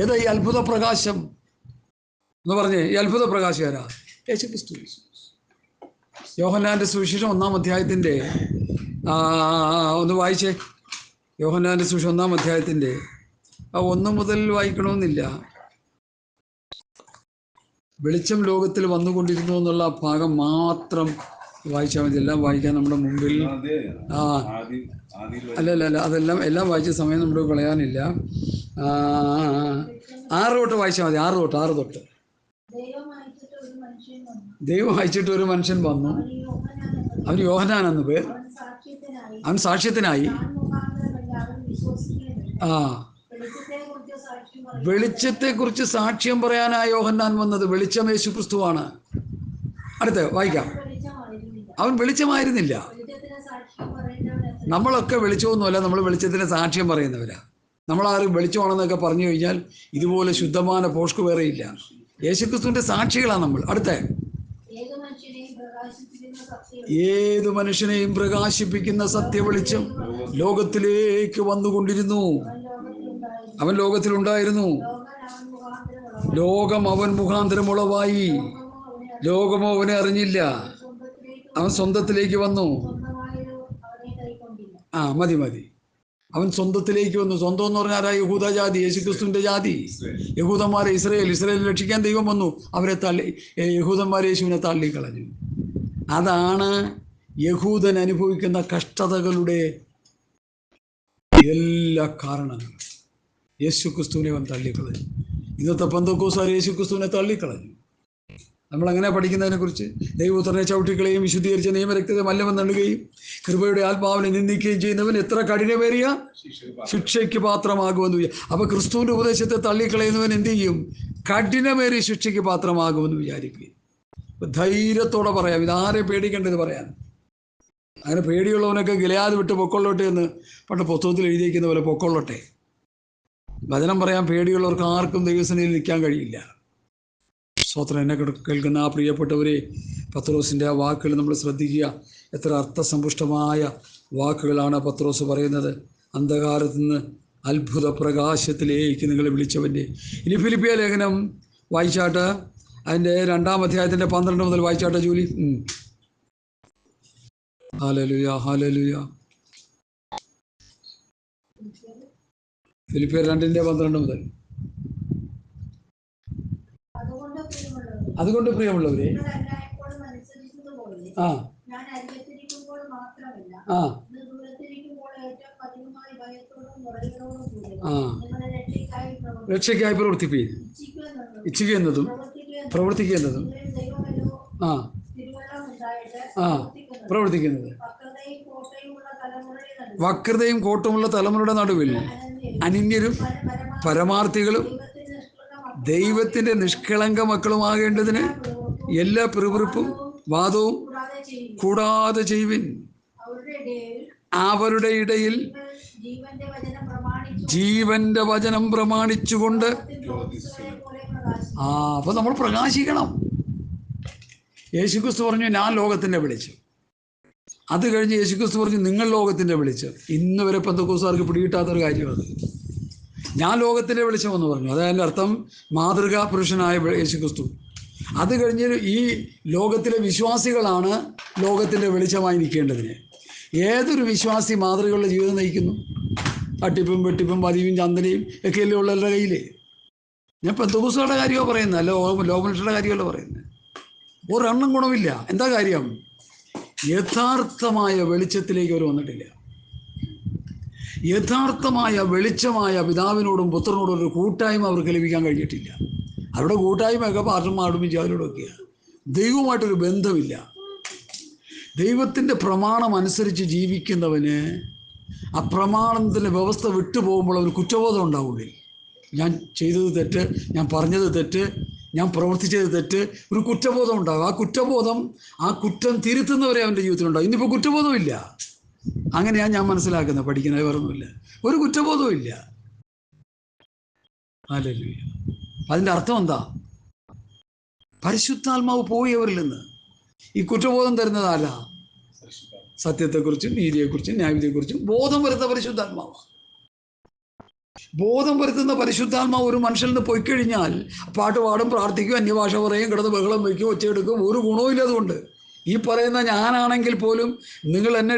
ഏതാ ഈ അത്ഭുത പ്രകാശം എന്ന് പറഞ്ഞേ? ഈ അത്ഭുത പ്രകാശം ആരാ? യേശുക്രിസ്തു. യോഹന്നാൻ്റെ സുവിശേഷം 1-ാം അധ്യായത്തിൻ്റെ ഒന്ന് വായിച്ചേ. യോഹന്നാൻ്റെ സുവിശേഷം 1-ാം അധ്യായത്തിൻ്റെ 1 മുതൽ വായിക്കണമെന്നില്ല. വെളിച്ചം ലോകത്തിൽ വന്നുകൊണ്ടിരുന്നു എന്നുള്ള ഭാഗം മാത്രം വായിച്ചാൽ മതി. എല്ലാം വായിക്കാൻ നമ്മുടെ മുമ്പിൽ അല്ല അതെല്ലാം വായിച്ച സമയം നമ്മുടെ കളയാനില്ല. 6 തൊട്ട് വായിച്ചാൽ മതി. 6 തൊട്ട്. ദൈവം അയച്ചിട്ട് ഒരു മനുഷ്യൻ വന്നു. അവൻ യോഹന്നാൻ എന്ന് പേർ. അവൻ സാക്ഷ്യത്തിനായി വെളിച്ചത്തെക്കുറിച്ച് സാക്ഷ്യം പറയാനായി യോഹന്നാൻ വന്നത്. വെളിച്ചം യേശുക്രിസ്തുവാണ്. അടുത്ത് വായിക്കാം. അവൻ വെളിച്ചമായിരുന്നില്ല. നമ്മളൊക്കെ വെളിച്ചമൊന്നുമല്ല, നമ്മൾ വെളിച്ചത്തിന് സാക്ഷ്യം പറയുന്നവരാ. നമ്മളാരും വെളിച്ചമാണെന്നൊക്കെ പറഞ്ഞു കഴിഞ്ഞാൽ ഇതുപോലെ ശുദ്ധமான പോഷ്ക്ക് വേറെയില്ല. യേശുക്രിസ്തുവിന്റെ സാക്ഷികളാണ് നമ്മൾ. അടുത്ത ഏതു മനുഷ്യനെയും പ്രകാശിപ്പിക്കുന്ന സത്യവെളിച്ചം ലോകത്തിലേക്ക് വന്നുകൊണ്ടിരുന്നു. അവൻ ലോകത്തിലുണ്ടായിരുന്നു. ലോകം അവൻ മുഖാന്തരം ഉളവായി. ലോകമോ അവനെ അറിഞ്ഞില്ല. അവൻ സ്വന്തത്തിലേക്ക് വന്നു. മതി. അവൻ സ്വന്തത്തിലേക്ക് വന്നു. സ്വന്തം എന്ന് പറഞ്ഞാൽ യഹൂദ ജാതി, യേശുക്രിസ്തുവിന്റെ ജാതി. യഹൂദന്മാരെ ഇസ്രയേൽ രക്ഷിക്കാൻ ദൈവം വന്നു. അവരെ യഹൂദന്മാരെ യേശുവിനെ തള്ളിക്കളഞ്ഞു. അതാണ് യഹൂദൻ അനുഭവിക്കുന്ന കഷ്ടതകളുടെ എല്ലാ കാരണങ്ങളും. യേശുക്രിസ്തുവിനെ അവൻ തള്ളിക്കളഞ്ഞു. ഇന്നത്തെ പെന്തക്കോസ്തുകാർ യേശുക്രിസ്തുവിനെ തള്ളിക്കളഞ്ഞു. നമ്മളങ്ങനെ പഠിക്കുന്നതിനെ കുറിച്ച് ദൈവപുത്രനെ ചവിട്ടിക്കളയും വിശുദ്ധീകരിച്ച നിയമരക്തത്തെ മല്ലമെന്നുകയും കൃപയുടെ ആത്മാവിനെ നിന്ദിക്കുകയും ചെയ്യുന്നവൻ എത്ര കഠിനമേറിയ ശിക്ഷയ്ക്ക് പാത്രമാകുമെന്ന്. അപ്പൊ ക്രിസ്തുവിന്റെ ഉപദേശത്തെ തള്ളിക്കളയുന്നവൻ എന്ത് ചെയ്യും? കഠിനമേറിയ ശിക്ഷയ്ക്ക് പാത്രമാകുമെന്ന് വിചാരിക്കുകയും. ധൈര്യത്തോടെ പറയാം. ഇതാരെ പേടിക്കേണ്ടത് പറയാൻ. അങ്ങനെ പേടിയുള്ളവനൊക്കെ ഗിലെയാദ് വിട്ട് പൊക്കൊള്ളോട്ടെ എന്ന് പണ്ട് പുസ്തകത്തിൽ എഴുതിയിരിക്കുന്ന പോലെ പൊക്കൊള്ളട്ടെ. വചനം പറയാൻ പേടിയുള്ളവർക്ക് ആർക്കും ദൈവസേനയിൽ നിൽക്കാൻ കഴിയില്ല. സ്തോത്രം. എന്നെ കേൾക്കുന്ന ആ പ്രിയപ്പെട്ടവരെ, പത്രോസിൻ്റെ ആ വാക്കുകൾ നമ്മൾ ശ്രദ്ധിക്കുക. എത്ര അർത്ഥസമ്പുഷ്ടമായ വാക്കുകളാണ് പത്രോസ് പറയുന്നത്. അന്ധകാരത്തു നിന്ന് അത്ഭുത പ്രകാശത്തിലേക്ക് നിങ്ങളെ വിളിച്ചവൻ്റെ. ഇനി ഫിലിപ്പിയ ലേഖനം വായിച്ചാട്ട്, അതിൻ്റെ 2-ാം അധ്യായത്തിൻ്റെ 12 മുതൽ വായിച്ചാട്ടെ ജൂലി. ഹല്ലേലൂയ. ഫിലിപ്പിയർ 2:12 മുതൽ. അതുകൊണ്ട് പ്രിയമുള്ളവരെ, രക്ഷയ്ക്കായി പ്രവർത്തിപ്പീൻ. ഇച്ഛിക്കുന്നതും പ്രവർത്തിക്കുന്നതും പ്രവർത്തിക്കുന്നത് വക്രതയും കോട്ടമുള്ള തലമുറയുടെ നടുവിൽ അനിന്യരും പരമാർത്ഥികളും ദൈവത്തിൻ്റെ നിഷ്കളങ്ക മക്കളുമാകേണ്ടതിന് എല്ലാ പിറുപിറുപ്പും വാദവും കൂടാതെ ചെയ്യുവിൻ. അവരുടെ ഇടയിൽ ജീവന്റെ വചനം പ്രമാണിച്ചുകൊണ്ട് അപ്പൊ നമ്മൾ പ്രകാശിക്കണം. യേശുക്രിസ്തു പറഞ്ഞു, ഞാൻ ലോകത്തിന്റെ വെളിച്ചം. അത് കഴിഞ്ഞ് യേശുക്രിസ്തു പറഞ്ഞു, നിങ്ങൾ ലോകത്തിന്റെ വെളിച്ചം. ഇന്ന് വരെ പെന്തക്കോസ്തുകാർക്ക് പിടികിട്ടാത്തൊരു കാര്യമാണ്. ഞാൻ ലോകത്തിന്റെ വെളിച്ചം എന്ന് പറഞ്ഞു. അതതിൻ്റെ അർത്ഥം മാതൃകാ പുരുഷനായ യേശുക്രിസ്തു. അത് കഴിഞ്ഞ് ഈ ലോകത്തിലെ വിശ്വാസികളാണ് ലോകത്തിന്റെ വെളിച്ചമായി നിൽക്കേണ്ടതിന്. ഏതൊരു വിശ്വാസി മാതൃകയുള്ള ജീവിതം നയിക്കുന്നു? തട്ടിപ്പും വെട്ടിപ്പും പതിവും ചന്തനയും ഒക്കെയല്ലേ ഉള്ളവരുടെ കയ്യിൽ. ഞാൻ പെന്തക്കോസ്തുകാരുടെ കാര്യമോ പറയുന്നത്, അല്ല ലോകമനുഷ്യരുടെ കാര്യമല്ല പറയുന്നത്. ഒരെണ്ണം ഗുണമില്ല. എന്താ കാര്യം? യഥാർത്ഥമായ വെളിച്ചത്തിലേക്ക് അവർ വന്നിട്ടില്ല. യഥാർത്ഥമായ വെളിച്ചമായ പിതാവിനോടും പുത്രനോടും ഒരു കൂട്ടായ്മ അവർക്ക് ലഭിക്കാൻ കഴിഞ്ഞിട്ടില്ല. അവരുടെ കൂട്ടായ്മയൊക്കെ പാർട്ടന്മാരോടും വിചാരോടൊക്കെയാണ്. ദൈവവുമായിട്ടൊരു ബന്ധമില്ല. ദൈവത്തിൻ്റെ പ്രമാണം അനുസരിച്ച് ജീവിക്കുന്നവന് ആ പ്രമാണത്തിൻ്റെ വ്യവസ്ഥ വിട്ടുപോകുമ്പോൾ അവന് കുറ്റബോധം ഉണ്ടാവുള്ളൂ. ഞാൻ ചെയ്തത് തെറ്റ്, ഞാൻ പറഞ്ഞത് തെറ്റ്, ഞാൻ പ്രവർത്തിച്ചത് തെറ്റ്, ഒരു കുറ്റബോധം ഉണ്ടാകും. ആ കുറ്റം തിരുത്തുന്നവരെ അവൻ്റെ ജീവിതത്തിലുണ്ടാകും. ഇന്നിപ്പോൾ കുറ്റബോധമില്ല. അങ്ങനെയാണ് ഞാൻ മനസ്സിലാക്കുന്നത്. പഠിക്കുന്നത് വേറൊന്നുമില്ല. ഒരു കുറ്റബോധവും ഇല്ല. ഹല്ലേലൂയ. അതിൻ്റെ അർത്ഥം എന്താ? പരിശുദ്ധാത്മാവ് പോയി അവരിൽ നിന്ന്. ഈ കുറ്റബോധം തരുന്നതല്ല, സത്യത്തെക്കുറിച്ചും നീതിയെക്കുറിച്ചും ന്യായവിധിയെക്കുറിച്ചും ബോധം വരുന്ന പരിശുദ്ധാത്മാവ്. ബോധം വരുത്തുന്ന പരിശുദ്ധാത്മാവ് ഒരു മനുഷ്യനിൽ നിന്ന് പോയി കഴിഞ്ഞാൽ പാട്ട് പാടും, പ്രാർത്ഥിക്കും, അന്യഭാഷ പറയും, കിടന്ന് ബഹളം വയ്ക്കും, ഒച്ചയെടുക്കും, ഒരു ഗുണവും ഇല്ല. അതുകൊണ്ട് ഈ പറയുന്ന ഞാനാണെങ്കിൽ പോലും നിങ്ങൾ എന്നെ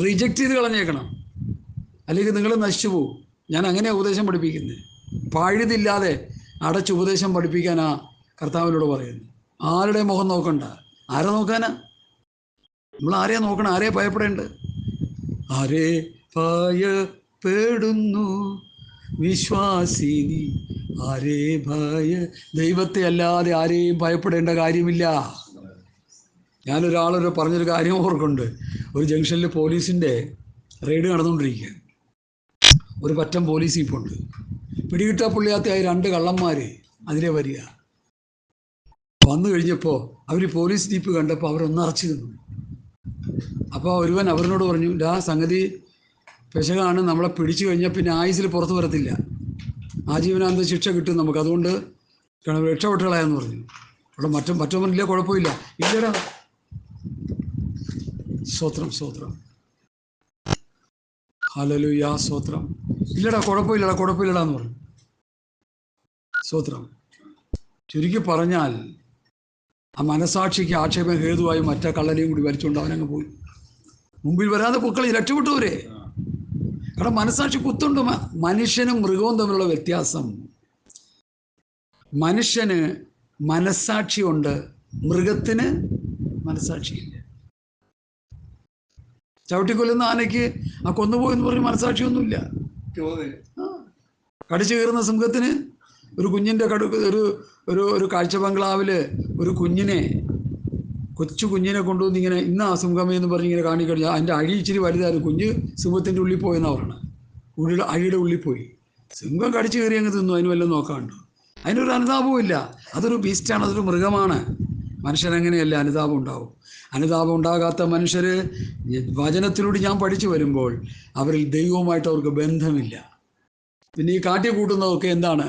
റിജക്റ്റ് ചെയ്ത് കളഞ്ഞേക്കണം, അല്ലെങ്കിൽ നിങ്ങൾ നശിച്ചു പോകും. ഞാൻ അങ്ങനെയാണ് ഉപദേശം പഠിപ്പിക്കുന്നത്. പഴുതില്ലാതെ അടച്ച് ഉപദേശം പഠിപ്പിക്കാനാ കർത്താവിനോട് പറയുന്നത്. ആരുടെ മുഖം നോക്കണ്ട. ആരെ നോക്കാനാ? നമ്മൾ ആരെയാ നോക്കണം? ആരെയാ ഭയപ്പെടേണ്ടത്? ആരെ ഭയപ്പെടുന്നു വിശ്വാസിനി, ആരെ ദൈവത്തെ അല്ലാതെ ആരെയും ഭയപ്പെടേണ്ട കാര്യമില്ല. ഞാനൊരാളൊരു പറഞ്ഞൊരു കാര്യം ഓർക്കുന്നുണ്ട്. ഒരു ജംഗ്ഷനിൽ പോലീസിൻ്റെ റെയ്ഡ് നടന്നുകൊണ്ടിരിക്കുക. ഒരു പറ്റം പോലീസ് ഇപ്പുണ്ട്. പിടികിട്ടാ പുള്ളിയാത്തയായി 2 കള്ളന്മാർ അതിലെ വരിക. വന്നു കഴിഞ്ഞപ്പോൾ അവർ പോലീസ് ജീപ്പ് കണ്ടപ്പോൾ അവരൊന്ന് അറച്ചു നിന്നു. അപ്പോൾ ഒരുവൻ അവരോട് പറഞ്ഞു, സംഗതി പെശകാണ്, നമ്മളെ പിടിച്ചു കഴിഞ്ഞാൽ പിന്നെ ആയുസിൽ പുറത്തു വരത്തില്ല, ആജീവനാന്ത ശിക്ഷ കിട്ടും നമുക്ക്, അതുകൊണ്ട് രക്ഷപ്പെട്ടുകളായെന്ന് പറഞ്ഞു. അവിടെ മറ്റൊന്നില്ല, കുഴപ്പമില്ല. ഇല്ലടാ, സ്തോത്രം സ്തോത്രം, ഹല്ലേലൂയ, സ്തോത്രം. ഇല്ലടാ, കുഴപ്പമില്ലടാ എന്ന് പറഞ്ഞു. സ്തോത്രം. ചുരുക്കി പറഞ്ഞാൽ ആ മനസാക്ഷിക്ക് ആക്ഷേപം ഹേതുവായി മറ്റേ കള്ളനെയും കൂടി വലിച്ചുകൊണ്ട് അവനങ്ങ് പോയി. മുമ്പിൽ വരാതെ പൊക്കളി രക്ഷപ്പെട്ടവരെ. കാരണം മനസാക്ഷി കുത്തുണ്ട്. മനുഷ്യനും മൃഗവും തമ്മിലുള്ള വ്യത്യാസം, മനുഷ്യന് മനസാക്ഷിയുണ്ട്, മൃഗത്തിന് മനസാക്ഷിയില്ല. ചവിട്ടിക്കൊല്ലുന്ന ആനയ്ക്ക് ആ കൊന്നുപോയെന്ന് പറഞ്ഞ് മനസാക്ഷിയൊന്നുമില്ല. കടിച്ചു കയറുന്ന സിംഹത്തിന് ഒരു കുഞ്ഞിൻ്റെ ഒരു കാഴ്ച ബംഗ്ലാവിൽ ഒരു കൊച്ചു കുഞ്ഞിനെ കൊണ്ടുവന്ന് ഇങ്ങനെ ഇന്ന് ആ സിംഹമേ എന്ന് പറഞ്ഞ് ഇങ്ങനെ കാണിക്കഴിഞ്ഞാൽ അതിൻ്റെ അഴി ഇച്ചിരി വലുതായിരുന്നു. കുഞ്ഞ് സിംഹത്തിൻ്റെ ഉള്ളിൽ പോയെന്നാണ് പറയുന്നത്. അഴിയുടെ ഉള്ളിൽ പോയി. സിംഹം കടിച്ചു കയറി അങ്ങ് തിന്നു, അതിന് വല്ലതും നോക്കാണ്ട്. അതിനൊരു അനുതാപവും ഇല്ല. അതൊരു ബീസ്റ്റാണ്, അതൊരു മൃഗമാണ്. മനുഷ്യനെങ്ങനെയല്ല അനുതാപം ഉണ്ടാവും. അനുതാപം ഉണ്ടാകാത്ത മനുഷ്യർ വചനത്തിലൂടെ ഞാൻ പഠിച്ചു വരുമ്പോൾ അവരിൽ ദൈവവുമായിട്ട് അവർക്ക് ബന്ധമില്ല. പിന്നെ ഈ കാട്ടിക്കൂട്ടുന്നതൊക്കെ എന്താണ്?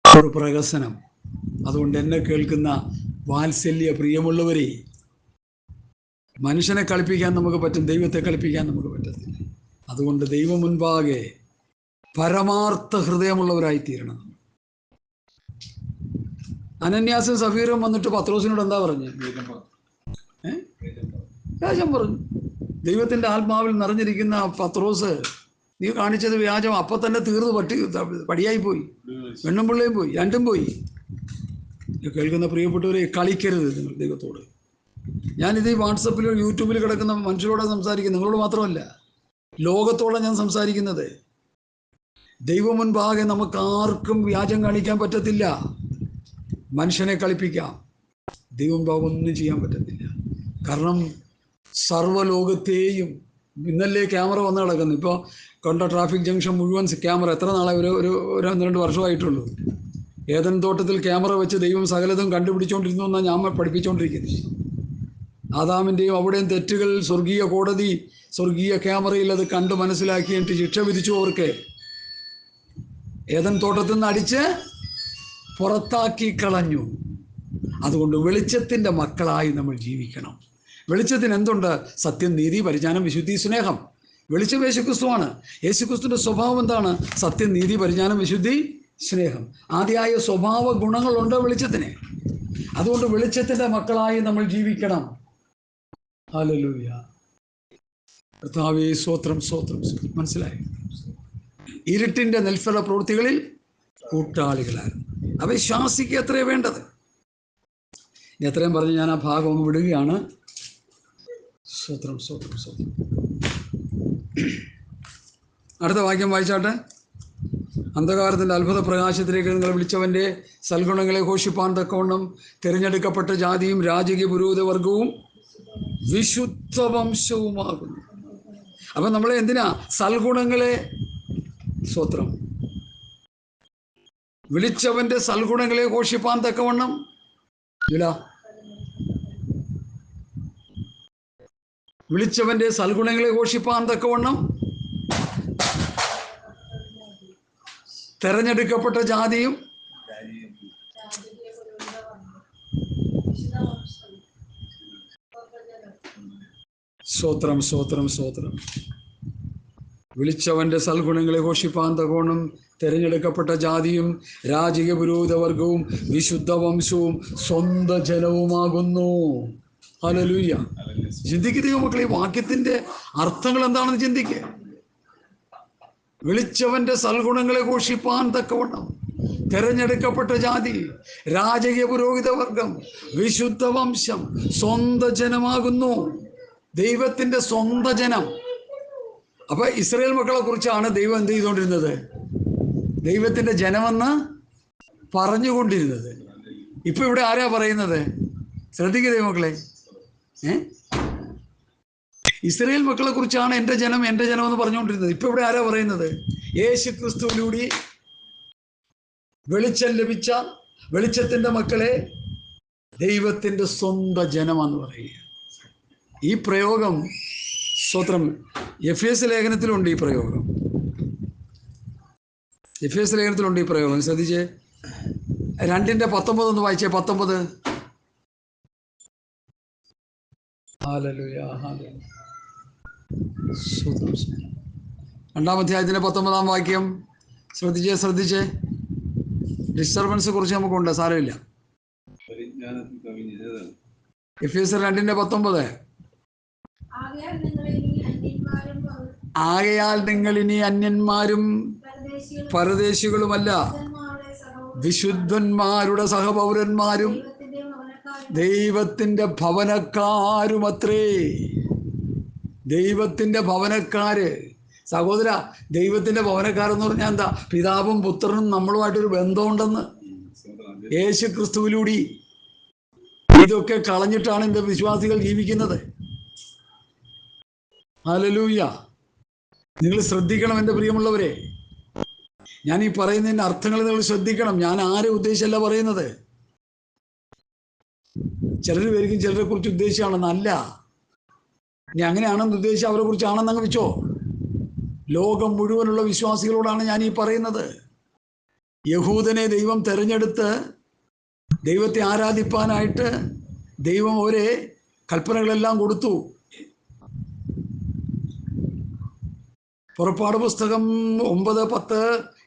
ഒരു പ്രഹസനം. അതുകൊണ്ട് എന്നെ കേൾക്കുന്ന വാത്സല്യ പ്രിയമുള്ളവരെ, മനുഷ്യനെ കളിപ്പിക്കാൻ നമുക്ക് പറ്റും, ദൈവത്തെ കളിപ്പിക്കാൻ നമുക്ക് പറ്റത്തില്ല. അതുകൊണ്ട് ദൈവം മുൻപാകെ പരമാർത്ഥ ഹൃദയമുള്ളവരായിത്തീരണം. അനന്യാസും സഫീറും വന്നിട്ട് പത്രോസിനോട് എന്താ പറഞ്ഞു? വ്യാജം പറഞ്ഞു. ദൈവത്തിൻ്റെ ആത്മാവിൽ നിറഞ്ഞിരിക്കുന്ന പത്രോസ്, നീ കാണിച്ചത് വ്യാജം. അപ്പം തന്നെ തീർന്നു, പടിയായി പോയി, പെണ്ണും പിള്ളയും പോയി, രണ്ടും പോയി. കേൾക്കുന്ന പ്രിയപ്പെട്ടവരെ, കളിക്കരുത് നിങ്ങൾ ദൈവത്തോട്. ഞാനിത് ഈ വാട്സപ്പിലും യൂട്യൂബിൽ കിടക്കുന്ന മനുഷ്യരോടാണ് സംസാരിക്കുന്നത്, നിങ്ങളോട് മാത്രമല്ല, ലോകത്തോടെ ഞാൻ സംസാരിക്കുന്നത്. ദൈവം മുൻപാകെ നമുക്ക് ആർക്കും വ്യാജം കാണിക്കാൻ പറ്റത്തില്ല. മനുഷ്യനെ കളിപ്പിക്കാം, ദൈവം മുൻപാകെ ഒന്നും ചെയ്യാൻ പറ്റത്തില്ല. കാരണം സർവ്വലോകത്തെയും, ഇന്നല്ലേ ക്യാമറ വന്ന് കിടക്കുന്നു. ഇപ്പോൾ കൊണ്ട ട്രാഫിക് ജംഗ്ഷൻ മുഴുവൻ ക്യാമറ. എത്ര നാളെ? ഒരു 1-2 വർഷമായിട്ടുള്ളൂ. ഏദൻ തോട്ടത്തിൽ ക്യാമറ വെച്ച് ദൈവം സകലതും കണ്ടുപിടിച്ചുകൊണ്ടിരുന്നു എന്നാണ് ഞാൻ പഠിപ്പിച്ചുകൊണ്ടിരിക്കുന്നത്. ആദാമിൻ്റെയും അവിടെയും തെറ്റുകൾ സ്വർഗീയ കോടതി, സ്വർഗീയ ക്യാമറയിൽ അത് കണ്ട് മനസ്സിലാക്കിയിട്ട് ശിക്ഷ വിധിച്ചു. അവർക്ക് ഏദൻ തോട്ടത്തിൽ നിന്ന് അടിച്ച് പുറത്താക്കി കളഞ്ഞു. അതുകൊണ്ട് വെളിച്ചത്തിൻ്റെ മക്കളായി നമ്മൾ ജീവിക്കണം. വെളിച്ചത്തിന് എന്തുണ്ട്? സത്യം, നീതി, പരിജ്ഞാനം, വിശുദ്ധി, സ്നേഹം. വെളിച്ചം യേശുക്രിസ്തുവാണ്. യേശുക്രിസ്തുവിൻ്റെ സ്വഭാവം എന്താണ്? സത്യം, നീതി, പരിജ്ഞാനം, വിശുദ്ധി, സ്നേഹം. ആദ്യമായ സ്വഭാവ ഗുണങ്ങളുണ്ട് വെളിച്ചത്തിന്. അതുകൊണ്ട് വെളിച്ചത്തിൻ്റെ മക്കളായി നമ്മൾ ജീവിക്കണം. ഹല്ലേലൂയ, കർത്താവേ, സ്തോത്രം സ്തോത്രം. മനസ്സിലായി? ഇരുട്ടിൻ്റെ നെൽഫല പ്രവൃത്തികളിൽ കൂട്ടാളികളായിരുന്നു. അവിശ്വാസിക്ക് എത്രയാണ് വേണ്ടത്? ഇനി എത്രയും പറഞ്ഞ് ഞാൻ ആ ഭാഗം ഒന്ന് വിടുകയാണ്. സ്തോത്രം സ്തോത്രം സ്തോത്രം. അടുത്ത വാക്യം വായിച്ചാട്ടെ. അന്ധകാരത്തിൻ്റെ അത്ഭുത പ്രകാശത്തിലേക്ക് നിങ്ങൾ വിളിച്ചവൻ്റെ സൽഗുണങ്ങളെ ഘോഷിപ്പാൻ തക്കവണ്ണം തിരഞ്ഞെടുക്കപ്പെട്ട ജാതിയും രാജകീയ പുരോഹിത വർഗവും വിശുദ്ധ വംശവുമാകുന്നു. അപ്പം നമ്മളെ എന്തിനാ? സൽഗുണങ്ങളെ, സ്തോത്രം, വിളിച്ചവൻ്റെ സൽഗുണങ്ങളെ ഘോഷിപ്പാൻ തക്കവണ്ണം വിളിച്ചവൻ്റെ സൽഗുണങ്ങളെ ഘോഷിപ്പാൻ തക്കവണ്ണം തെരഞ്ഞെടുക്കപ്പെട്ട ജാതിയും സ്തോത്രം സ്തോത്രം സ്തോത്രം. വിളിച്ചവന്റെ സൽഗുണങ്ങളെ ഘോഷിപ്പാൻ തകോണം തിരഞ്ഞെടുക്കപ്പെട്ട ജാതിയും രാജകീയ പുരോഹിതവർഗവും വിശുദ്ധ വംശവും സ്വന്തം ജനവുമാകുന്നു. ഹല്ലേലൂയ. ചിന്തിക്കുക മക്കളെ, ഈ വാക്യത്തിന്റെ അർത്ഥങ്ങൾ എന്താണെന്ന് ചിന്തിക്കുക. വിളിച്ചവന്റെ സൽഗുണങ്ങളെ ഘോഷിപ്പാൻ തക്കവണ്ണം തിരഞ്ഞെടുക്കപ്പെട്ട ജാതി, രാജകീയ പുരോഹിതവർഗം, വിശുദ്ധ വംശം, സ്വന്തം ജനമാകുന്നു. ദൈവത്തിന്റെ സ്വന്തം ജനം. അപ്പൊ ഇസ്രായേൽ മക്കളെ കുറിച്ചാണ് ദൈവം എന്ത് ചെയ്തുകൊണ്ടിരുന്നത്? ദൈവത്തിന്റെ ജനമെന്ന് പറഞ്ഞുകൊണ്ടിരുന്നത്. ഇപ്പൊ ഇവിടെ ആരാ പറയുന്നത്? ശ്രദ്ധിക്കുക ദൈവമക്കളെ, ഇസ്രായേൽ മക്കളെ കുറിച്ചാണ് എൻ്റെ ജനം എന്ന് പറഞ്ഞുകൊണ്ടിരുന്നത്. ഇപ്പൊ ഇവിടെ ആരാ പറയുന്നത്? യേശു ക്രിസ്തുവിലൂടെ വെളിച്ചം ലഭിച്ച വെളിച്ചത്തിന്റെ മക്കളെ ദൈവത്തിന്റെ സ്വന്തം ജനമെന്ന് പറയുക. ഈ പ്രയോഗം സ്തോത്രം എഫേസ്യ ലേഖനത്തിലുണ്ട്. ഈ പ്രയോഗം എഫേസ്യ ലേഖനത്തിലുണ്ട്. ഈ പ്രയോഗം ശ്രദ്ധിച്ചേ. 2:19 ഒന്ന് വായിച്ചേ. 19. Hallelujah, hallelujah. 2-ാം അധ്യായത്തിന്റെ 19-ാം വാക്യം ശ്രദ്ധിച്ചേ. ഡിസ്റ്റർബൻസ് കുറിച്ച് നമുക്കുണ്ട്, സാരമില്ല. എഫേസ്യർ 2:19. ആകയാൽ നിങ്ങൾ ഇനി അന്യന്മാരും പരദേശികളുമല്ല, വിശുദ്ധന്മാരുടെ സഹപൗരന്മാരും ദൈവത്തിന്റെ ഭവനക്കാരുമത്രേ. ദൈവത്തിന്റെ ഭവനക്കാര്. സഹോദര, ദൈവത്തിന്റെ ഭവനക്കാരെന്ന് പറഞ്ഞാൽ എന്താ? പിതാവും പുത്രനും നമ്മളുമായിട്ടൊരു ബന്ധമുണ്ടെന്ന്. യേശു ക്രിസ്തുവിലൂടെ ഇതൊക്കെ കളഞ്ഞിട്ടാണ് ഇന്ന് വിശ്വാസികൾ ജീവിക്കുന്നത്. ഹല്ലേലൂയ. നിങ്ങൾ ശ്രദ്ധിക്കണം എൻ്റെ പ്രിയമുള്ളവരെ. ഞാൻ ഈ പറയുന്നതിൻ്റെ അർത്ഥങ്ങൾ നിങ്ങൾ ശ്രദ്ധിക്കണം. ഞാൻ ആരെ ഉദ്ദേശിച്ചല്ല പറയുന്നത്. ചിലർ പേർക്കും ചിലരെ കുറിച്ച് ഉദ്ദേശിച്ചാണെന്നല്ല. ഇനി അങ്ങനെയാണെന്ന് ഉദ്ദേശിച്ച് അവരെ കുറിച്ചാണെന്നങ്ങ് വെച്ചോ. ലോകം മുഴുവനുള്ള വിശ്വാസികളോടാണ് ഞാൻ ഈ പറയുന്നത്. യഹൂദനെ ദൈവം തെരഞ്ഞെടുത്ത് ദൈവത്തെ ആരാധിപ്പാനായിട്ട് ദൈവം അവരെ കൽപ്പനകളെല്ലാം കൊടുത്തു. പുറപ്പാട് പുസ്തകം 9, 10,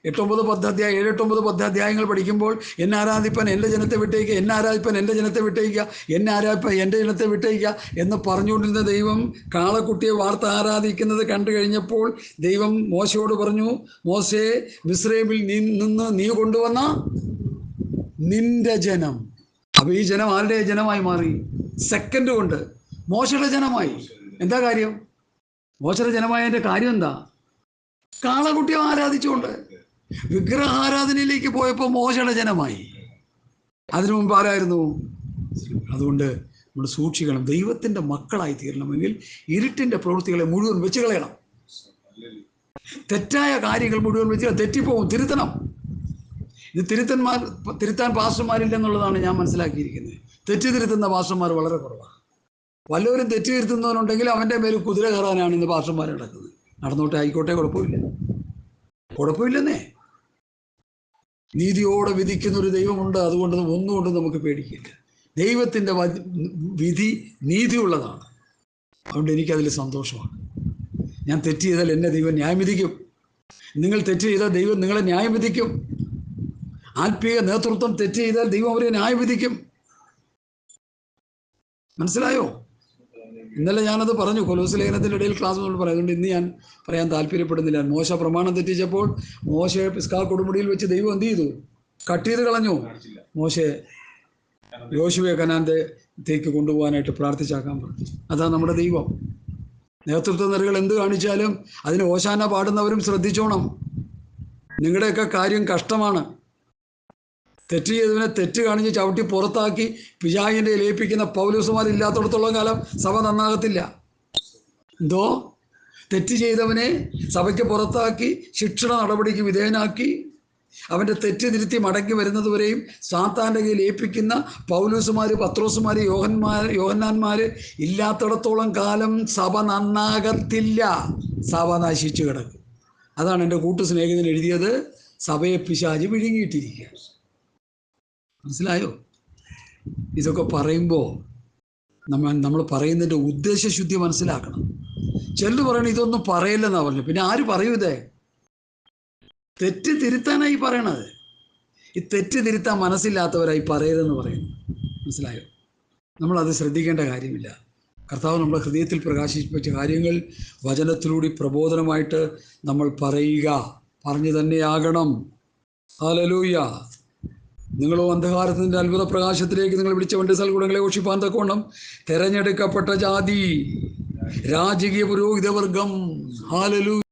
8, 9, 10 അധ്യായം 7, 8, 9, 10 അധ്യായങ്ങൾ പഠിക്കുമ്പോൾ എന്നെ ആരാധിപ്പാൻ എൻ്റെ ജനത്തെ വിട്ടേക്കുക, എന്നെ ആരാധിപ്പാൻ എൻ്റെ ജനത്തെ വിട്ടേക്കുക, എന്നെ ആരാധിപ്പാൻ എൻ്റെ ജനത്തെ വിട്ടേക്കുക എന്ന് പറഞ്ഞുകൊണ്ടിരുന്ന ദൈവം കാളക്കുട്ടിയെ വാർത്ത ആരാധിക്കുന്നത് കണ്ടു കഴിഞ്ഞപ്പോൾ ദൈവം മോശയോട് പറഞ്ഞു, മോശേ, മിസ്രയീമിൽ നിന്ന് നീ കൊണ്ടുവന്ന നിന്റെ ജനം. അപ്പൊ ഈ ജനം ആരുടെ ജനമായി മാറി? സെക്കൻഡ് കൊണ്ട് മോശയുടെ ജനമായി. എന്താ കാര്യം? മോശയുടെ ജനമായതിൻ്റെ കാര്യം എന്താ? കാളക്കുട്ടിയെ ആരാധിച്ചുകൊണ്ട് വിഗ്രഹാരാധനയിലേക്ക് പോയപ്പോൾ മോശയുടെ ജനമായി. അതിനു മുമ്പ് ആരായിരുന്നു? അതുകൊണ്ട് നമ്മൾ സൂക്ഷിക്കണം. ദൈവത്തിന്റെ മക്കളായി തീരണമെങ്കിൽ ഇരുട്ടിന്റെ പ്രവൃത്തികളെ മുഴുവൻ വെച്ച് കളയണം. തെറ്റായ കാര്യങ്ങൾ മുഴുവൻ വെച്ച് തെറ്റിപ്പോവും, തിരുത്തണം. ഇത് തിരുത്താൻ പാസ്റ്റർമാരില്ലെന്നുള്ളതാണ് ഞാൻ മനസ്സിലാക്കിയിരിക്കുന്നത്. തെറ്റ് തിരുത്തുന്ന പാസ്റ്റർമാർ വളരെ കുറവാണ്. വല്ലവരും തെറ്റ് തിരുത്തുന്നവനുണ്ടെങ്കിൽ അവൻ്റെ മേൽ കുതിര കയറാനാണ് ഇന്ന് പാസ്റ്റർമാർ നടക്കുന്നത്. നടന്നോട്ടെ, ആയിക്കോട്ടെ, കുഴപ്പമില്ലെന്നേ. നീതിയോടെ വിധിക്കുന്ന ഒരു ദൈവമുണ്ട്. അതുകൊണ്ട് ഒന്നുകൊണ്ടും നമുക്ക് പേടിക്കില്ല. ദൈവത്തിൻ്റെ വിധി നീതിയുള്ളതാണ്. അതുകൊണ്ട് എനിക്കതിൽ സന്തോഷമാണ്. ഞാൻ തെറ്റ് ചെയ്താൽ എന്നെ ദൈവം ന്യായം വിധിക്കും. നിങ്ങൾ തെറ്റ് ചെയ്താൽ ദൈവം നിങ്ങളെ ന്യായം വിധിക്കും. ആത്മീയ നേതൃത്വം തെറ്റ് ചെയ്താൽ ദൈവം അവരെ ന്യായം വിധിക്കും. മനസ്സിലായോ? ഇന്നലെ ഞാനത് പറഞ്ഞു. കൊലോസ്യ ലേഖനത്തിൻ്റെ ഇടയിൽ ക്ലാസ് കൊണ്ട് പറയാം. അതുകൊണ്ട് ഇന്ന് ഞാൻ പറയാൻ താല്പര്യപ്പെടുന്നില്ല. മോശ പ്രമാണം തെറ്റിച്ചപ്പോൾ മോശയെ പിസ്കാ കൊടുമുടിയിൽ വെച്ച് ദൈവം എന്ത് ചെയ്തു? കട്ട് ചെയ്ത് കളഞ്ഞു. മോശയെ യോശുവയെ കനാന്റേക്ക് കൊണ്ടുപോകാനായിട്ട് പ്രാർത്ഥിച്ചാക്കാൻ പറഞ്ഞു. അതാണ് നമ്മുടെ ദൈവം. നേതൃത്വ നിരകൾ എന്ത് കാണിച്ചാലും അതിന് ഓശാന പാടുന്നവരും ശ്രദ്ധിച്ചോണം. നിങ്ങളുടെയൊക്കെ കാര്യം കഷ്ടമാണ്. തെറ്റ് ചെയ്തതിനെ തെറ്റ് കാണിച്ച് ചവിട്ടി പുറത്താക്കി പിശാചിൻ്റെ ഏൽപ്പിക്കുന്ന പൗലോസുമാരില്ലാത്തടത്തോളം കാലം സഭ നന്നാകത്തില്ല. എന്തോ തെറ്റ് ചെയ്തവനെ സഭയ്ക്ക് പുറത്താക്കി ശിക്ഷണ നടപടിക്ക് വിധേയനാക്കി അവൻ്റെ തെറ്റ് തിരുത്തി മടങ്ങി വരുന്നതുവരെയും സാത്താൻ്റെ കയ്യിൽ ഏൽപ്പിക്കുന്ന പൗലോസുമാർ, പത്രോസുമാർ, യോഹന്നാന്മാർ ഇല്ലാത്തിടത്തോളം കാലം സഭ നന്നാകത്തില്ല. സഭ നശിച്ചു കിടക്കും. അതാണ് എൻ്റെ കൂട്ടുസ്നേഹിതൻ എഴുതിയത്. സഭയെ പിശാച് വിഴുങ്ങിയിട്ടിരിക്കുക. മനസ്സിലായോ? ഇതൊക്കെ പറയുമ്പോൾ നമ്മൾ പറയുന്നതിൻ്റെ ഉദ്ദേശശുദ്ധി മനസ്സിലാക്കണം. ചിലർ പറയണ ഇതൊന്നും പറയില്ലെന്നാ പറഞ്ഞു. പിന്നെ ആര് പറയൂ ഇതേ? തെറ്റ് തിരുത്താനായി പറയണത്. ഈ തെറ്റ് തിരുത്താൻ മനസ്സില്ലാത്തവരായി പറയരുതെന്ന് പറയുന്നു. മനസ്സിലായോ? നമ്മളത് ശ്രദ്ധിക്കേണ്ട കാര്യമില്ല. കർത്താവ് നമ്മുടെ ഹൃദയത്തിൽ പ്രകാശിപ്പിച്ച കാര്യങ്ങൾ വചനത്തിലൂടെ പ്രബോധനമായിട്ട് നമ്മൾ പറയുക, പറഞ്ഞു തന്നെയാകണം. ഹല്ലേലൂയ. നിങ്ങളോ അന്ധകാരത്തിൻ്റെ അത്ഭുത പ്രകാശത്തിലേക്ക് നിങ്ങൾ വിളിച്ചവൻ്റെ സൽഗുണങ്ങളെ ഘോഷിപ്പാൻ തക്കവണ്ണം തെരഞ്ഞെടുക്കപ്പെട്ട ജാതി, രാജകീയ പുരോഹിതവർഗം. ഹല്ലേലൂയ.